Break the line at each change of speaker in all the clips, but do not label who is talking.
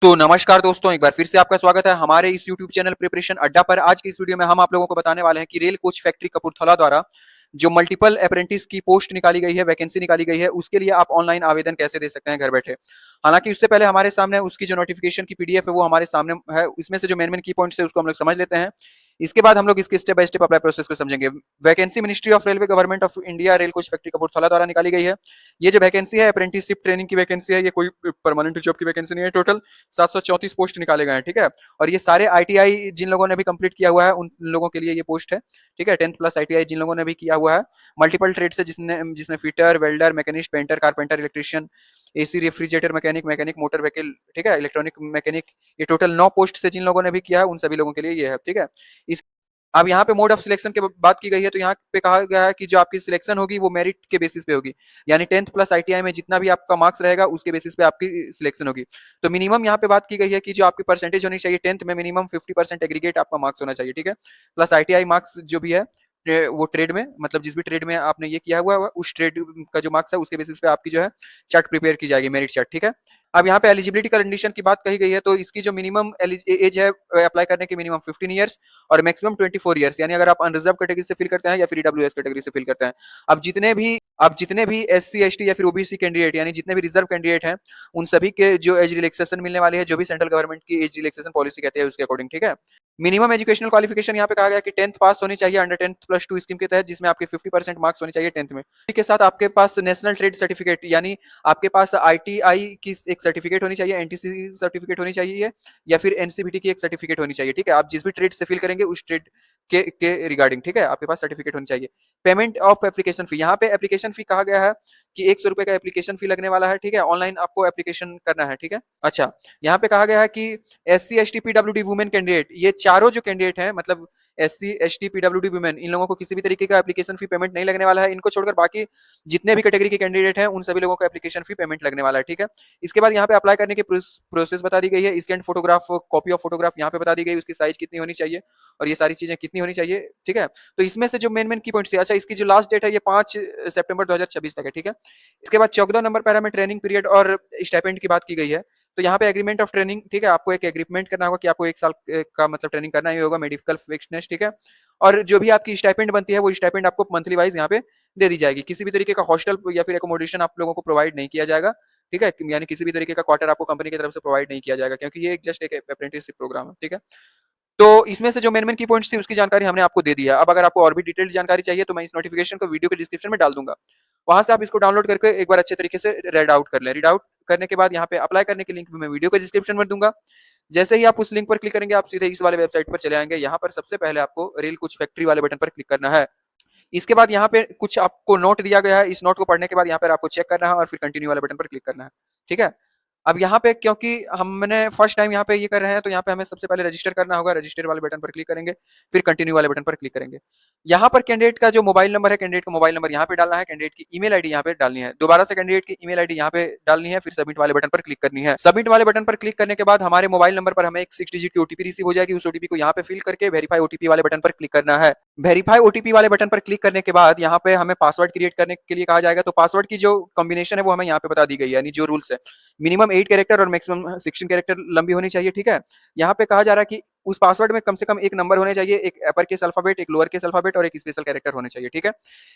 तो नमस्कार दोस्तों, एक बार फिर से आपका स्वागत है हमारे इस यूट्यूब चैनल प्रिपरेशन अड्डा पर। आज की इस वीडियो में हम आप लोगों को बताने वाले हैं कि रेल कोच फैक्ट्री कपूरथला द्वारा जो मल्टीपल अप्रेंटिस की पोस्ट निकाली गई है, वैकेंसी निकाली गई है, उसके लिए आप ऑनलाइन आवेदन कैसे दे सकते हैं घर बैठे। हालांकि उससे पहले हमारे सामने उसकी जो नोटिफिकेशन की पीडीएफ है वो हमारे सामने है। इसमें से जो मेन मेन की पॉइंट्स है उसको हम लोग समझ लेते हैं। इसके बाद हम लोग इसके step by step apply process को समझेंगे। Vacancy ministry of railway government of India rail coach factory Kapurthala द्वारा निकाली गई है। ये जो वैकेंसी है अप्रेंटिसशिप ट्रेनिंग की वैकेंसी है, ये कोई परमानेंट जॉब की वैकेंसी नहीं है। टोटल 734 पोस्ट निकाले गए हैं, ठीक है। और ये सारे आईटीआई जिन लोगों ने भी कंप्लीट किया हुआ है उन लोगों के लिए ये पोस्ट है, ठीक है। 10th प्लस आईटीआई जिन लोगों ने भी किया हुआ है, मल्टीपल ट्रेड से जिसने जिसने fitter, welder, machinist, painter, carpenter, electrician, AC refrigerator mechanic, mechanic motor vehicle, ठीक है, इलेक्ट्रॉनिक मैकेनिक, ये टोटल 9 पोस्ट से जिन लोगों ने भी किया है उन सभी लोगों के लिए ये है, ठीक है। इस अब यहाँ पे मोड ऑफ सिलेक्शन की बात की गई है, तो यहाँ पे कहा गया है कि जो आपकी सिलेक्शन होगी वो मेरिट के बेसिस पे होगी। यानी 10th प्लस आईटीआई में जितना भी आपका मार्क्स रहेगा उसके बेसिस पे आपकी सिलेक्शन होगी। तो मिनिमम यहाँ पे बात की गई है कि जो आपकी परसेंटेज होनी चाहिए 10th में, मिनिमम 50% एग्रीगेट आपका मार्क्स होना चाहिए, ठीक है। प्लस आईटीआई मार्क्स जो भी है वो ट्रेड में, मतलब जिस भी ट्रेड में आपने ये किया हुआ है उस ट्रेड का जो मार्क्स है उसके बेसिस पे आपकी जो है चार्ट प्रिपेयर की जाएगी, मेरिट चार्ट, ठीक है। अब यहाँ पे एलिजिबिलिटी कंडीशन की बात कही गई है, तो इसकी जो मिनिमम एज है अप्लाई करने की, मिनिमम 15 ईयर्स और मैक्सिमम 24 ईयर्स। यानी अगर आप अनरिजर्व कैटेगरी से फिल करते हैं या फिर ईडब्ल्यूएस कैटेगरी से फिल करते हैं। अब जितने भी एससी एसटी या फिर ओबीसी कैंडिडेट, यानी जितने भी रिजर्व कैंडिडेट हैं, उन सभी के जो एज रिलैक्सेशन मिलने वाली है, जो भी सेंट्रल गवर्नमेंट की एज रिलैक्सेशन पॉलिसी कहते हैं उसके अकॉर्डिंग, ठीक है। मिनिमम एजुकेशनल क्वालिफिकेशन यहाँ पे कहा गया कि 10th पास होनी चाहिए अंडर 10th प्लस 2 स्कीम के तहत, जिसमें आपके 50% मार्क्स होने चाहिए 10th में। इसी के साथ आपके पास नेशनल ट्रेड सर्टिफिकेट, यानी आपके पास आईटीआई की एक सर्टिफिकेट होनी चाहिए, एनटीसी सर्टिफिकेट होनी चाहिए, या फिर एनसीबीटी की एक सर्टिफिकेट होनी चाहिए, ठीक है। आप जिस भी ट्रेड से फिल करेंगे उस ट्रेड के रिगार्डिंग, ठीक है, आपके पास सर्टिफिकेट होनी चाहिए। पेमेंट ऑफ एप्लीकेशन फी, यहाँ पे एप्लीकेशन फी कहा गया है कि 100 रुपए का एप्लीकेशन फी लगने वाला है, ठीक है। ऑनलाइन आपको एप्लीकेशन करना है, ठीक है। अच्छा, यहाँ पे कहा गया है कि SC ST PWD women candidate, ये चारों जो कैंडिडेट हैं, मतलब एससी एसटी पीडब्ल्यूडी वुमेन, इन लोगों को किसी भी तरीके का एप्लीकेशन फी पेमेंट नहीं लगने वाला है। इनको छोड़कर बाकी जितने भी कैटेगरी के कैंडिडेट हैं उन सभी लोगों को एप्लीकेशन फी पेमेंट लगने वाला है, ठीक है। इसके बाद यहाँ पे अप्लाई करने की प्रोसेस बता दी गई है। Scan photograph, copy of photograph यहाँ पे बता दी गई, उसकी साइज कितनी होनी चाहिए और ये सारी चीजें कितनी होनी चाहिए, ठीक है। तो इसमें से जो मेन मेन की पॉइंट्स है, अच्छा, इसकी जो लास्ट डेट है ये 5 सितंबर 2026 तक है, ठीक है। इसके बाद 14 नंबर पैरा में ट्रेनिंग पीरियड और स्टाइपेंड की बात की गई है। तो यहाँ पे एग्रीमेंट ऑफ ट्रेनिंग, ठीक है, आपको एक एग्रीमेंट करना होगा कि आपको 1 साल का मतलब ट्रेनिंग करना ही होगा, मेडिकल फिटनेस, ठीक है। और जो भी आपकी स्टाइपेंड बनती है वो स्टाइपेंड आपको मंथली वाइज यहाँ पे दे दी जाएगी। किसी भी तरीके का हॉस्टल या फिर एकोमोडेशन आप लोगों को प्रोवाइड नहीं किया जाएगा, ठीक है। यानी किसी भी तरीके का क्वार्टर आपको कंपनी की तरफ से प्रोवाइड नहीं किया जाएगा, क्योंकि ये जस्ट एक अप्रेंटिसशिप प्रोग्राम है, ठीक है। तो इसमें से जो मेन मेन की पॉइंट्स थी उसकी जानकारी हमने आपको दे दी है। अब अगर आपको और भी डिटेल्ड जानकारी चाहिए तो मैं इस नोटिफिकेशन को वीडियो के डिस्क्रिप्शन में डाल दूंगा, वहां से आप इसको डाउनलोड करके एक बार अच्छे तरीके से रीड आउट कर लें। रीड आउट करने के बाद यहाँ पे अप्लाई करने की लिंक भी मैं वीडियो के डिस्क्रिप्शन में दूंगा। जैसे ही आप उस लिंक पर क्लिक करेंगे आप सीधे इस वाले वेबसाइट पर चले आएंगे। यहाँ पर सबसे पहले आपको रेल कुछ फैक्ट्री वाले बटन पर क्लिक करना है। इसके बाद यहाँ पे कुछ आपको नोट दिया गया है, इस नोट को पढ़ने के बाद यहाँ पर आपको चेक करना है और फिर कंटिन्यू वाले बटन पर क्लिक करना है, ठीक है। अब यहाँ पे क्योंकि हमने फर्स्ट टाइम यहाँ पे ये कर रहे हैं तो यहाँ पे हमें सबसे पहले रजिस्टर करना होगा। रजिस्टर वाले बटन पर क्लिक करेंगे, फिर कंटिन्यू वाले बटन पर क्लिक करेंगे। यहाँ पर कैंडिडेट का जो मोबाइल नंबर है, कैंडिडेट का मोबाइल नंबर यहाँ पे डालना है, कैंडिडेट की ईमेल आईडी यहाँ पे डालनी है, दोबारा से कैंडिडेट की ईमेल आईडी यहाँ पे डालनी है, फिर सबमिट वाले बटन पर क्लिक करनी है। सबमिट वाले बटन पर क्लिक करने के बाद हमारे मोबाइल नंबर पर हमें एक 6 डिजिट की ओटीपी रिसीव हो जाएगी। उस ओटीपी को यहाँ पे फिल करके वेरीफाई ओटीपी वाले बटन पर क्लिक करना है। वेरीफाई ओटीपी वाले बटन पर क्लिक करने के बाद यहाँ पे हमें पासवर्ड क्रिएट करने के लिए कहा जाएगा। तो पासवर्ड की जो कॉम्बिनेशन है वो हमें यहाँ पे बता दी गई है, यानी जो रूल्स है, मिनिमम 8 कैरेक्टर और मैक्सिमम 16 कैरेक्टर लंबी होनी चाहिए, ठीक है। यहाँ पे कहा जा रहा है कि उस पासवर्ड में कम से कम एक नंबर होने चाहिए, एक अपर केस अल्फाबेट, एक लोअर केस अल्फाबेट और एक स्पेशल कैरेक्टर होने चाहिए, ठीक है।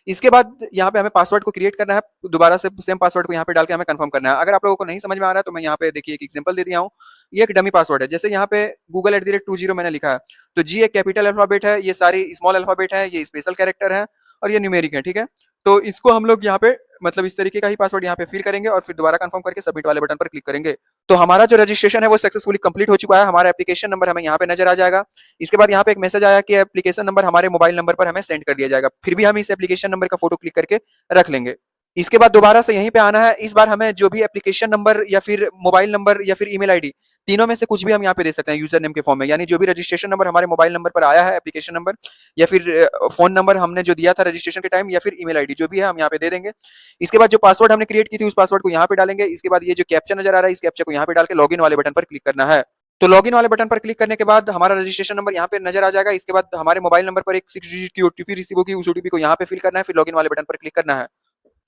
इसके बाद यहाँ पे हमें पासवर्ड को क्रिएट करना है, दोबारा से सेम पासवर्ड को यहाँ पे डाल के हमें कंफर्म करना है। अगर आप लोगों को नहीं समझ में आ रहा है तो मैं यहाँ पे देखिए एक एग्जांपल दे दिया हूँ। ये एक डमी पासवर्ड है, जैसे यहाँ पे Google@20 मैंने लिखा है, तो जी एक कैपिटल अल्फाबेट है, ये सारी स्मॉल अल्फाबेट है, ये स्पेशल कैरेक्टर है और ये न्यूमेरिक है, ठीक है। तो इसको हम लोग यहाँ पे मतलब इस तरीके का ही पासवर्ड यहाँ पे फिल करेंगे और फिर दोबारा कंफर्म करके सबमिट वाले बटन पर क्लिक करेंगे। तो हमारा जो रजिस्ट्रेशन है वो सक्सेसफुली कंप्लीट हो चुका है। हमारा एप्लीकेशन नंबर हमें यहाँ पे नजर आ जाएगा। इसके बाद यहाँ पे एक मैसेज आया कि एप्लीकेशन नंबर हमारे मोबाइल नंबर पर हमें सेंड कर दिया जाएगा। फिर भी हम इस एप्लीकेशन नंबर का फोटो क्लिक करके रख लेंगे। इसके बाद दोबारा से यहीं पे आना है। इस बार हमें जो भी एप्लीकेशन नंबर या फिर मोबाइल नंबर या फिर ईमेल आईडी, तीनों में से कुछ भी हम यहाँ पे दे सकते हैं यूजर नेम के फॉर्म में। यानी जो भी रजिस्ट्रेशन नंबर हमारे मोबाइल नंबर पर आया है, एप्लीकेशन नंबर या फिर फोन नंबर हमने जो दिया था रजिस्ट्रेशन के टाइम, या फिर ईमेल आईडी, जो भी है हम यहाँ पे दे देंगे। इसके बाद जो पासवर्ड हमने क्रिएट की थी उस पासवर्ड को यहाँ पे डालेंगे। इसके बाद ये जो कैप्चा नजर आ रहा है, इस कैप्चा को यहाँ पे डाल के लॉगिन वाले बटन पर क्लिक करना है। तो लॉगिन वाले बटन पर क्लिक करने के बाद हमारा रजिस्ट्रेशन नंबर यहाँ पे नजर आ जाएगा। इसके बाद हमारे मोबाइल नंबर पर एक 6 डिजिट की ओटीपी रिसीव होगी, उस ओटीपी को यहाँ पे फिल करना है, फिर लॉगिन वाले बटन पर क्लिक करना है।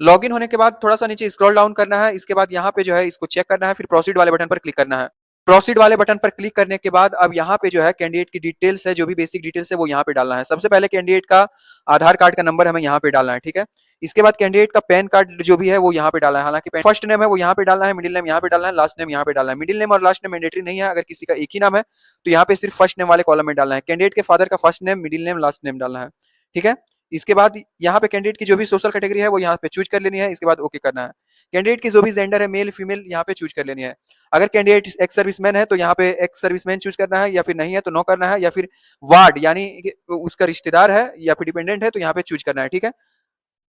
लॉगिन होने के बाद थोड़ा सा नीचे स्क्रॉल डाउन करना है। इसके बाद यहाँ पे जो है इसको चेक करना है, फिर प्रोसीड वाले बटन पर क्लिक करना है। प्रोसीड वाले बटन पर क्लिक करने के बाद अब यहाँ पे जो है कैंडिडेट की डिटेल्स है, जो भी बेसिक डिटेल्स है वो यहाँ पे डालना है। सबसे पहले कैंडिडेट का आधार कार्ड का नंबर हमें यहाँ पे डालना है, ठीक है। इसके बाद कैंडिडेट का पैन कार्ड जो भी है वो यहाँ पे डालना है। हालांकि फर्स्ट नेम है वो यहाँ पे डालना है, मिडिल नेम यहाँ पे डालना है, लास्ट नेम यहाँ पे डालना है। मिडिल नेम और लास्ट नेम मैंडेटरी नहीं है, अगर किसी का एक ही नाम है तो यहाँ पे सिर्फ फर्स्ट नेम वाले कॉलम में डालना है। कैंडिडेट के फादर का first name, middle name, last name डालना है, ठीक है। इसके बाद यहाँ पे कैंडिडेट की जो भी सोशल कैटेगरी है वो यहाँ पे चूज कर लेनी है। इसके बाद ओके करना है। कैंडिडेट की जो भी जेंडर है, मेल फीमेल, यहाँ पे चूज कर लेनी है। अगर कैंडिडेट एक्स सर्विसमैन है तो यहाँ पे एक्स सर्विसमैन चूज करना है, या फिर नहीं है तो नो करना है, या फिर वार्ड यानी उसका रिश्तेदार है या फिर डिपेंडेंट है तो यहाँ पे चूज करना है, ठीक है।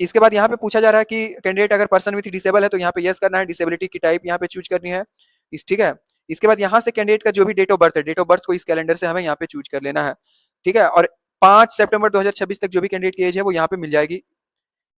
इसके बाद यहाँ पे पूछा जा रहा है कि कैंडिडेट अगर पर्सन विथ डिसेबल है तो यहाँ पे यस करना है, डिसेबिलिटी की टाइप यहाँ पे चूज करनी है, ठीक है। इसके बाद यहाँ से कैंडिडेट का जो भी डेट ऑफ बर्थ है, डेट ऑफ बर्थ को इस कैलेंडर से हमें यहाँ पे चूज कर लेना है, ठीक है। और 5 सितंबर 2026 तक जो भी कैंडिडेट की एज है वो यहाँ पे मिल जाएगी।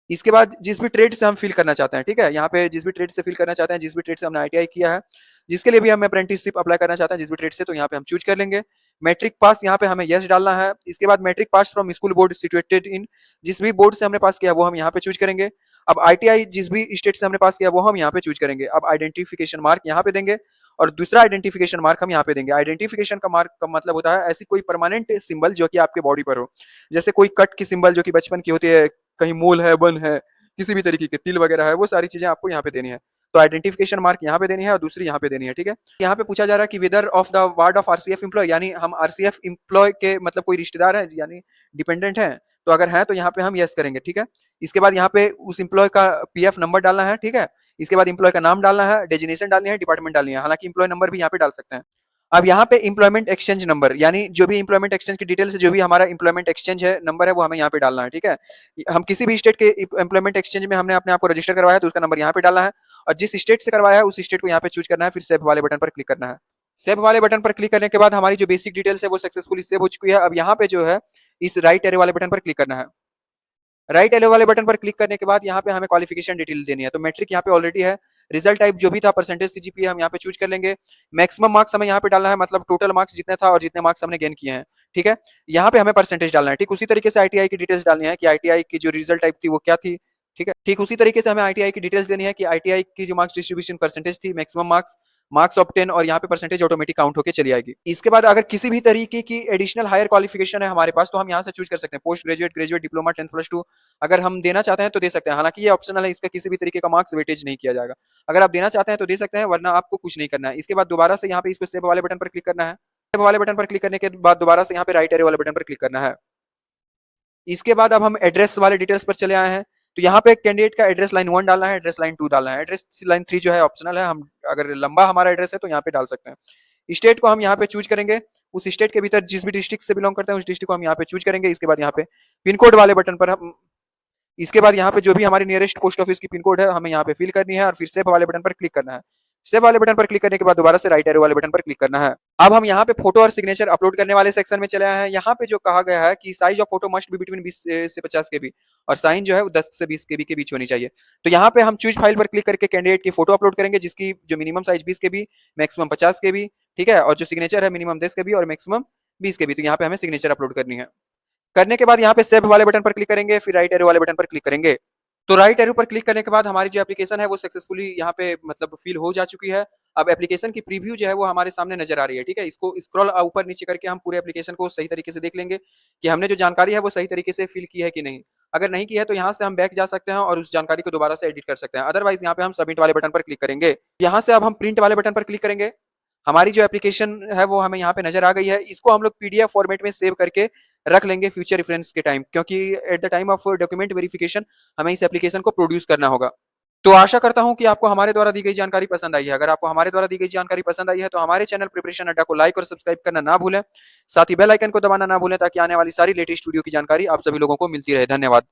इसके बाद जिस भी ट्रेड से हम फिल करना चाहते हैं, ठीक है, यहाँ पे जिस भी ट्रेड से फिल करना चाहते हैं, जिस भी ट्रेड से हमने आईटीआई किया है, जिसके लिए भी हम अप्रेंटिसशिप अप्लाई करना चाहते हैं जिस भी ट्रेड से, तो यहाँ पे हम चूज कर लेंगे। मैट्रिक पास यहाँ पे हमें यस डालना है। इसके बाद matric pass from school board situated in, जिस भी बोर्ड से हमने पास किया वो हम यहाँ पे चूज करेंगे। अब आईटीआई जिस भी स्टेट से हमने पास किया वो हम यहाँ पे चूज करेंगे। अब आइडेंटिफिकेशन मार्क यहाँ पे देंगे और दूसरा आइडेंटिफिकेशन मार्क हम यहाँ पे देंगे। आइडेंटिफिकेशन का मार्क का मतलब होता है ऐसी कोई परमानेंट सिंबल जो कि आपके बॉडी पर हो, जैसे कोई कट की सिंबल जो कि बचपन की होती है, कहीं मोल है, बन है, किसी भी तरीके के तिल वगैरह है, वो सारी चीजें आपको यहाँ पे देनी है। तो आइडेंटिफिकेशन मार्क यहाँ पे देनी है और दूसरी यहाँ पे देनी है, ठीक है। यहाँ पे पूछा जा रहा है कि whether of the ward of RCF employ, यानी हम आरसीएफ एम्प्लॉय के मतलब कोई रिश्तेदार है यानी डिपेंडेंट है, तो अगर है तो यहाँ पे हम यस करेंगे, ठीक है। इसके बाद यहाँ पे उस एम्प्लॉय का पीएफ नंबर डालना है, ठीक है। इसके बाद एम्प्लॉय का नाम डालना है, डेजिनेशन डालनी है, डिपार्टमेंट डालनी है। हालांकि एम्प्लॉय नंबर भी यहाँ पे डाल सकते हैं। अब यहाँ पे एम्प्लॉयमेंट एक्सचेंज नंबर, यानी जो भी एम्प्लॉयमेंट एक्सचेंज की डिटेल्स है, जो भी हमारा एम्प्लॉयमेंट एक्सचेंज है नंबर है वो हमें यहाँ पे डालना है, ठीक है। हम किसी भी स्टेट के एम्प्लॉयमेंट एक्सचेंज में हमने अपने आप को रजिस्टर करवाया है तो उसका नंबर यहाँ पे डालना है, और जिस स्टेट से करवाया है उस स्टेट को यहाँ पे चूज करना है, फिर सेव वाले बटन पर क्लिक करना है। सेव वाले बटन पर क्लिक करने के बाद हमारी जो बेसिक डिटेल्स है वो सक्सेसफुली सेव हो चुकी है। अब यहाँ पे जो है इस राइट एरो वाले बटन पर क्लिक करना है। राइट एरो वाले बटन पर क्लिक करने के बाद यहाँ पे हमें क्वालिफिकेशन डिटेल देनी है। तो मैट्रिक यहाँ पे ऑलरेडी है, रिजल्ट टाइप जो भी था परसेंटेज सीजीपीए हम यहाँ पे चूज कर लेंगे। मैक्सिमम मार्क्स हमें यहाँ पे डालना है, मतलब टोटल मार्क्स जितने था और जितने मार्क्स हमने गेन किए हैं, ठीक है। यहाँ पे हमें परसेंटेज डालना है। ठीक उसी तरीके से आईटीआई की डिटेल्स डालनी है कि आईटीआई की जो रिजल्ट टाइप थी वो क्या थी, ठीक है। ठीक उसी तरीके से हमें आईटीआई की डिटेल्स देनी है कि आईटीआई की जो मार्क्स डिस्ट्रीब्यूशन परसेंटेज थी, मैक्सिमम मार्क्स, मार्क्स ऑफ 10, और यहाँ पे परसेंटेज ऑटोमेटिक काउंट होकर चली आएगी। इसके बाद अगर किसी भी तरीके की एडिशनल हायर क्वालिफिकेशन है हमारे पास तो हम यहाँ से चूज कर सकते हैं, पोस्ट ग्रेजुएट, ग्रेजुएट डिप्लोमा, 10+2 अगर हम देना चाहते हैं तो दे सकते हैं। हालांकि ये ऑप्शनल है, इसका किसी भी तरीके का मार्क्स वेटेज नहीं किया जाएगा। अगर आप देना चाहते हैं तो दे सकते हैं, वरना आपको कुछ नहीं करना है। इसके बाद दोबारा से यहाँ पे इसको सेव वाले बटन पर क्लिक करना है। सेव वाले बटन पर क्लिक करने के बाद दोबारा से यहाँ पे राइट एरो वाले बटन पर क्लिक करना है। इसके बाद अब हम एड्रेस वाले डिटेल्स पर चले आए हैं। तो यहाँ पे कैंडिडेट का एड्रेस लाइन 1 डालना है, एड्रेस लाइन 2 डालना है, एड्रेस लाइन 3 जो है ऑप्शनल है, हम अगर लंबा हमारा एड्रेस है तो यहाँ पे डाल सकते हैं। स्टेट को हम यहाँ पे चूज करेंगे, उस स्टेट के भीतर जिस भी डिस्ट्रिक्ट से बिलोंग करते हैं उस डिस्ट्रिक्ट को हम यहाँ पे चूज करेंगे। इसके बाद यहाँ पे पिन कोड वाले बटन पर हम, इसके बाद यहाँ पे जो भी हमारी नियरेस्ट पोस्ट ऑफिस की पिन कोड है हमें यहाँ पे फिल करनी है और फिर सेव वाले बटन पर क्लिक करना है। सेव वाले बटन पर क्लिक करने के बाद दोबारा से राइट एरो वाले बटन पर क्लिक करना है। अब हम यहाँ पे फोटो और सिग्नेचर अपलोड करने वाले सेक्शन में चले आए हैं। यहाँ पे जो कहा गया है कि size of photo must be between 20 से 50 केबी और साइन जो है वो 10 से 20 केबी के बीच होनी चाहिए। तो यहाँ पे हम चूज फाइल पर क्लिक करके कैंडिडेट की फोटो अपलोड करेंगे, जिसकी जो मिनिमम साइज 20 केबी, मैक्सिमम 50 केबी, ठीक है, और जो सिग्नेचर है मिनिमम 10 केबी और मैक्सिमम 20 केबी। तो यहाँ पे हमें सिग्नेचर अपलोड करनी है। करने के बाद यहाँ पे सेव वाले बटन पर क्लिक करेंगे, फिर राइट एरो वाले बटन पर क्लिक करेंगे। तो राइट एरो पर क्लिक करने के बाद हमारी जो एप्लीकेशन है वो सक्सेसफुली यहाँ पे मतलब फिल हो जा चुकी है। अब एप्लीकेशन की प्रीव्यू जो है वो हमारे सामने नजर आ रही है, ठीक है। इसको स्क्रॉल ऊपर नीचे करके हम पूरे एप्लीकेशन को सही तरीके से देख लेंगे कि हमने जो जानकारी है वो सही तरीके से फिल की है कि नहीं। अगर नहीं की है तो यहाँ से हम बैक जा सकते हैं और उस जानकारी को दोबारा से एडिट कर सकते हैं। अदरवाइज यहाँ पे हम सबमिट वाले बटन पर क्लिक करेंगे। यहाँ से अब हम प्रिंट वाले बटन पर क्लिक करेंगे। हमारी जो एप्लीकेशन है वो हमें यहाँ पे नजर आ गई है। इसको हम लोग पीडीएफ फॉर्मेट में सेव करके रख लेंगे फ्यूचर रेफरेंस के टाइम, क्योंकि at the time of document verification हमें इस एप्लीकेशन को प्रोड्यूस करना होगा। तो आशा करता हूं कि आपको हमारे द्वारा दी गई जानकारी पसंद आई है। अगर आपको हमारे द्वारा दी गई जानकारी पसंद आई है तो हमारे चैनल प्रिपरेशन अड्डा को लाइक और सब्सक्राइब करना ना भूलें। साथ ही बेल आइकन को दबाना ना भूलें ताकि आने वाली सारी लेटेस्ट वीडियो की जानकारी आप सभी लोगों को मिलती रहे। धन्यवाद।